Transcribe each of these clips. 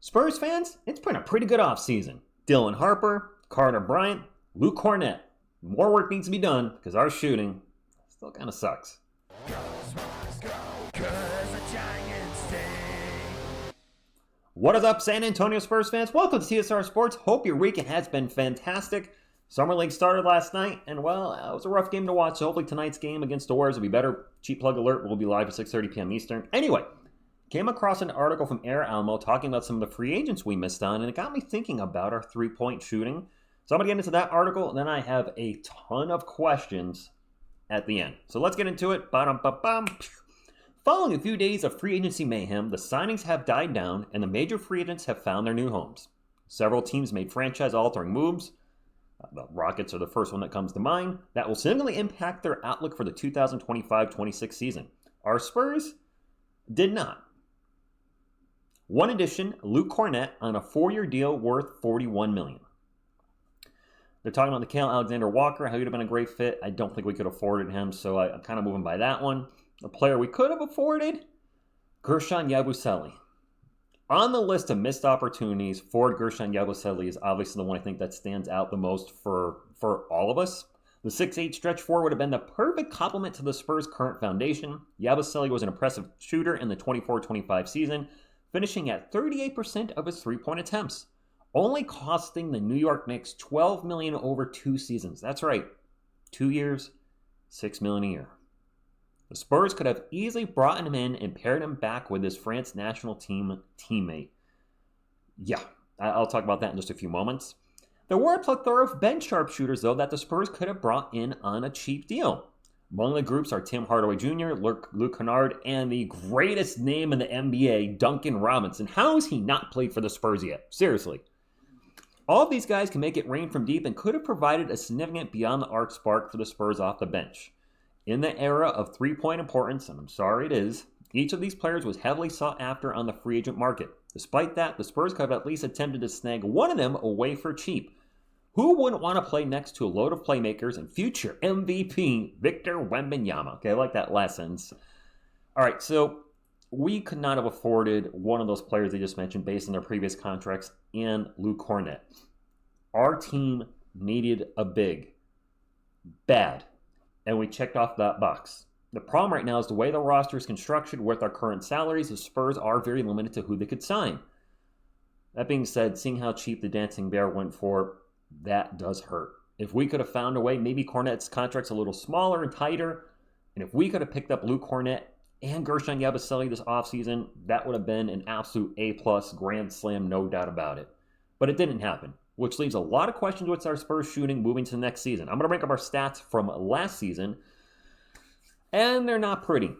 Spurs fans, it's been a pretty good offseason. Dylan Harper, Carter Bryant, Luke Cornett. More work needs to be done because our shooting still kind of sucks. What is up, San Antonio Spurs fans? Welcome to TSR Sports. Hope your weekend has been fantastic. Summer League started last night, and well, it was a rough game to watch, so hopefully tonight's game against the Warriors will be better. Cheap plug alert, we'll be live at 6:30 p.m. Eastern. Anyway, came across an article from Air Almo talking about some of the free agents we missed on, and it got me thinking about our three-point shooting. So I'm going to get into that article, and then I have a ton of questions at the end. So let's get into it. Ba-dum-ba-bum. Following a few days of free agency mayhem, the signings have died down, and the major free agents have found their new homes. Several teams made franchise-altering moves. The Rockets are the first one that comes to mind. That will significantly impact their outlook for the 2025-26 season. Our Spurs did not. One addition, Luke Cornett on a 4-year deal worth $41 million. They're talking about Nickeil Alexander-Walker, how he would have been a great fit. I don't think we could have afforded him, so I'm kind of moving by that one. The player we could have afforded, Guerschon Yabusele. On the list of missed opportunities, Ford Guerschon Yabusele is obviously the one I think that stands out the most for all of us. The 6'8 stretch four would have been the perfect complement to the Spurs' current foundation. Yabusele was an impressive shooter in the 24-25 season, finishing at 38% of his three-point attempts, only costing the New York Knicks $12 million over 2 seasons. That's right, 2 years, $6 million a year. The Spurs could have easily brought him in and paired him back with his France national team teammate. Yeah, I'll talk about that in just a few moments. There were a plethora of bench sharpshooters, though, that the Spurs could have brought in on a cheap deal. Among the groups are Tim Hardaway Jr., Luke Kennard, and the greatest name in the NBA, Duncan Robinson. How has he not played for the Spurs yet? Seriously. All of these guys can make it rain from deep and could have provided a significant beyond-the-arc spark for the Spurs off the bench. In the era of three-point importance, and I'm sorry it is, each of these players was heavily sought after on the free agent market. Despite that, the Spurs could have at least attempted to snag one of them away for cheap. Who wouldn't want to play next to a load of playmakers and future MVP Victor Wembanyama? Okay, I like that last sentence. All right, so we could not have afforded one of those players they just mentioned based on their previous contracts and Luke Cornett. Our team needed a big, bad, and we checked off that box. The problem right now is the way the roster is constructed with our current salaries, the Spurs are very limited to who they could sign. That being said, seeing how cheap the Dancing Bear went for, that does hurt. If we could have found a way, maybe Cornett's contract's a little smaller and tighter, and if we could have picked up Luke Cornett and Guerschon Yabusele this offseason, that would have been an absolute A-plus grand slam, no doubt about it. But it didn't happen, which leaves a lot of questions with our Spurs shooting moving to the next season. I'm going to bring up our stats from last season, and they're not pretty.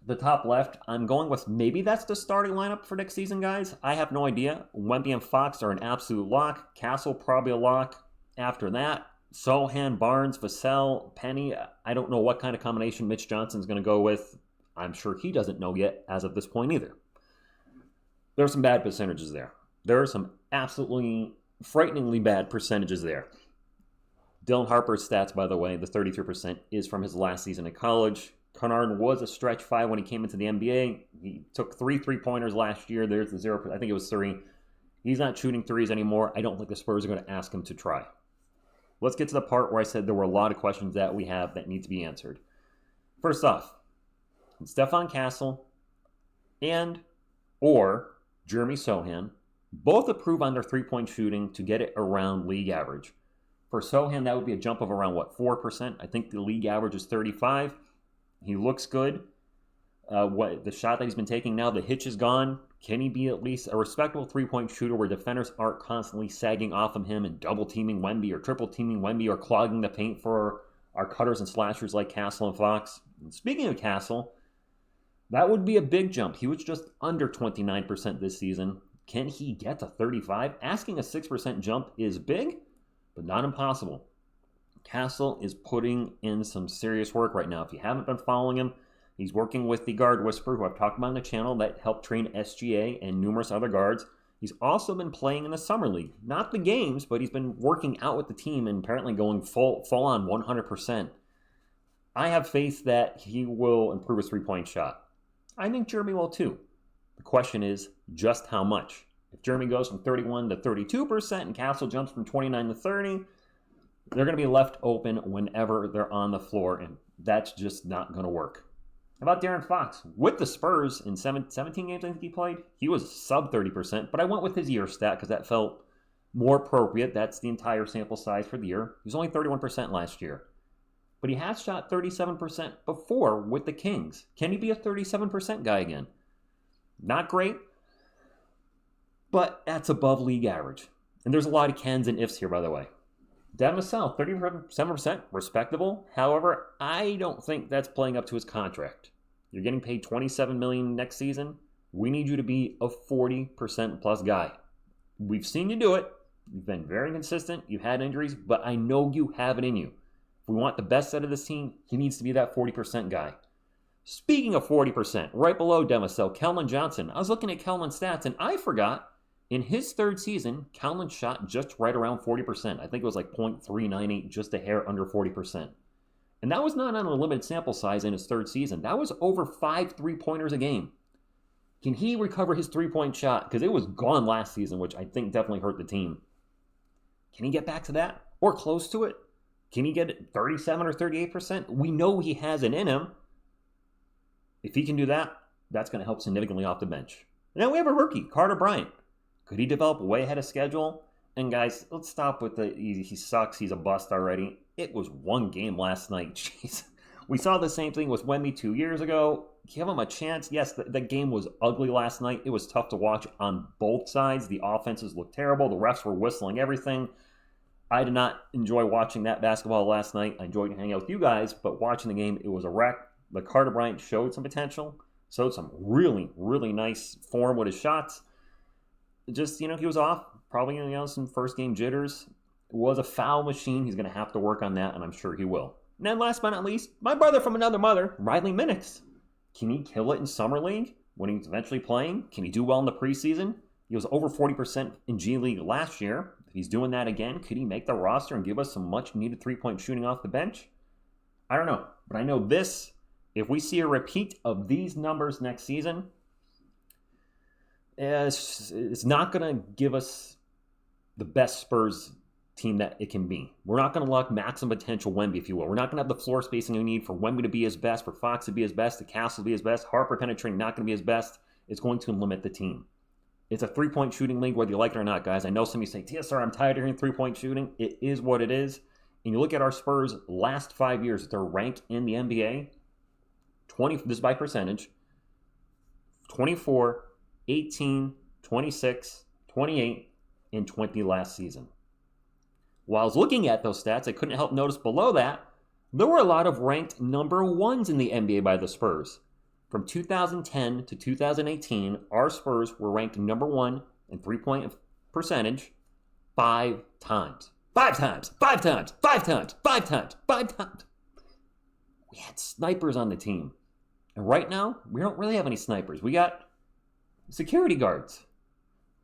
The top left, I'm going with maybe that's the starting lineup for next season, guys. I have no idea. Wemby and Fox are an absolute lock. Castle probably a lock. After that, Sohan, Barnes, Vassell, Penny. I don't know what kind of combination Mitch Johnson's going to go with. I'm sure he doesn't know yet as of this point either. There are some bad percentages there. There are some absolutely frighteningly bad percentages there. Dylan Harper's stats, by the way, the 33% is from his last season at college. Kennard was a stretch 5 when he came into the NBA. He took 3 3-pointers last year. There's the 0. I think it was 3. He's not shooting threes anymore. I don't think the Spurs are going to ask him to try. Let's get to the part where I said there were a lot of questions that we have that need to be answered. First off, Stephon Castle and or Jeremy Sohan both improve on their three-point shooting to get it around league average. For Sohan, that would be a jump of around, 4%? I think the league average is 35%. He looks good. The shot that he's been taking now, the hitch is gone. Can he be at least a respectable three-point shooter where defenders aren't constantly sagging off of him and double-teaming Wemby or triple-teaming Wemby or clogging the paint for our cutters and slashers like Castle and Fox? And speaking of Castle, that would be a big jump. He was just under 29% this season. Can he get to 35%? Asking a 6% jump is big, but not impossible. Castle is putting in some serious work right now. If you haven't been following him, he's working with the guard whisperer, who I've talked about on the channel, that helped train SGA and numerous other guards. He's also been playing in the summer league. Not the games, but he's been working out with the team and apparently going full on 100%. I have faith that he will improve his three-point shot. I think Jeremy will too. The question is just how much. If Jeremy goes from 31 to 32% and Castle jumps from 29 to 30, they're going to be left open whenever they're on the floor, and that's just not going to work. How about De'Aaron Fox? With the Spurs in 17 games I think he played, he was sub 30%, but I went with his year stat because that felt more appropriate. That's the entire sample size for the year. He was only 31% last year. But he has shot 37% before with the Kings. Can he be a 37% guy again? Not great, but that's above league average. And there's a lot of cans and ifs here, by the way. Devin Vassell, 37%, respectable. However, I don't think that's playing up to his contract. You're getting paid $27 million next season. We need you to be a 40% plus guy. We've seen you do it. You've been very consistent. You've had injuries, but I know you have it in you. If we want the best out of this team, he needs to be that 40% guy. Speaking of 40%, right below Devin Vassell, Keldon Johnson. I was looking at Keldon's stats, and I forgot, in his third season, Keldon shot just right around 40%. I think it was like .398, just a hair under 40%. And that was not on a limited sample size in his third season. That was over 5 3-pointers a game. Can he recover his 3-point shot? Because it was gone last season, which I think definitely hurt the team. Can he get back to that? Or close to it? Can he get it 37 or 38%? We know he has it in him. If he can do that, that's going to help significantly off the bench. And then we have a rookie, Carter Bryant. Could he develop way ahead of schedule? And guys, let's stop with the he sucks, he's a bust already. It was one game last night. Jeez. We saw the same thing with Wemby 2 years ago. Give him a chance. Yes, the game was ugly last night. It was tough to watch on both sides. The offenses looked terrible. The refs were whistling everything. I did not enjoy watching that basketball last night. I enjoyed hanging out with you guys, but watching the game, it was a wreck. But Carter Bryant showed some potential, showed some really, really nice form with his shots. Just, he was off. Probably, some first game jitters. It was a foul machine. He's going to have to work on that, and I'm sure he will. And then last but not least, my brother from another mother, Riley Minix. Can he kill it in Summer League when he's eventually playing? Can he do well in the preseason? He was over 40% in G League last year. If he's doing that again, could he make the roster and give us some much-needed three-point shooting off the bench? I don't know. But I know this, if we see a repeat of these numbers next season, it's not going to give us the best Spurs team that it can be. We're not going to lock maximum potential Wemby, if you will. We're not going to have the floor spacing we need for Wemby to be his best, for Fox to be his best, to Castle to be his best, Harper penetrating not going to be his best. It's going to limit the team. It's a three-point shooting league, whether you like it or not, guys. I know some of you say, TSR, I'm tired of hearing three-point shooting. It is what it is. And you look at our Spurs last 5 years, they're ranked in the NBA, this is by percentage, 24, 18, 26, 28, and 20 last season. While I was looking at those stats, I couldn't help notice below that, there were a lot of ranked number ones in the NBA by the Spurs. From 2010 to 2018, our Spurs were ranked number one in three-point percentage 5 times. 5 times! 5 times! 5 times! 5 times! 5 times! We had snipers on the team. And right now, we don't really have any snipers. We got security guards.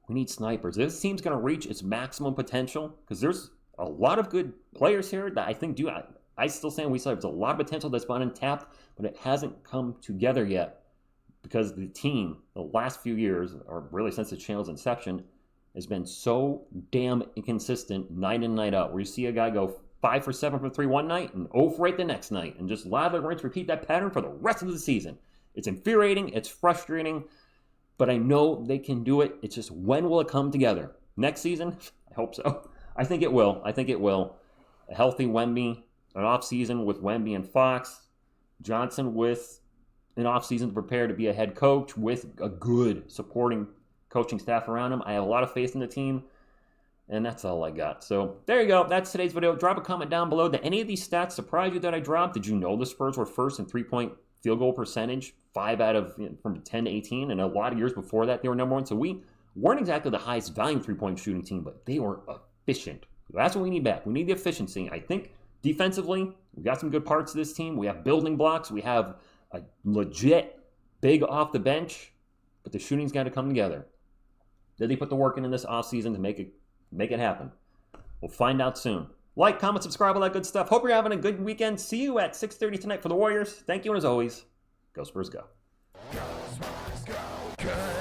We need snipers. This team's going to reach its maximum potential because there's a lot of good players here that I think do. I still say we still have a lot of potential that's been untapped, but it hasn't come together yet because the team, the last few years, or really since the channel's inception, has been so damn inconsistent night in, night out, where you see a guy go 5 for 7 from 3 one night and 0 for 8 the next night, and just lather, rinse, repeat that pattern for the rest of the season. It's infuriating, it's frustrating, but I know they can do it. It's just, when will it come together? Next season? I hope so. I think it will. A healthy Wemby, an offseason with Wemby and Fox, Johnson with an offseason to prepare to be a head coach with a good supporting coaching staff around him. I have a lot of faith in the team, and that's all I got. So there you go. That's today's video. Drop a comment down below. Did any of these stats surprise you that I dropped? Did you know the Spurs were first in three-point field goal percentage, 5 out of from 10 to 18, and a lot of years before that they were number one. So we weren't exactly the highest volume three-point shooting team, but they were efficient. That's what we need back. We need the efficiency. I think defensively, we got some good parts of this team. We have building blocks. We have a legit big off the bench, but the shooting's got to come together. Did they put the work in this offseason to make it happen? We'll find out soon. Like, comment, subscribe, all that good stuff. Hope you're having a good weekend. See you at 6:30 tonight for the Warriors. Thank you, and as always, go Spurs, go. Go Spurs, go. Good.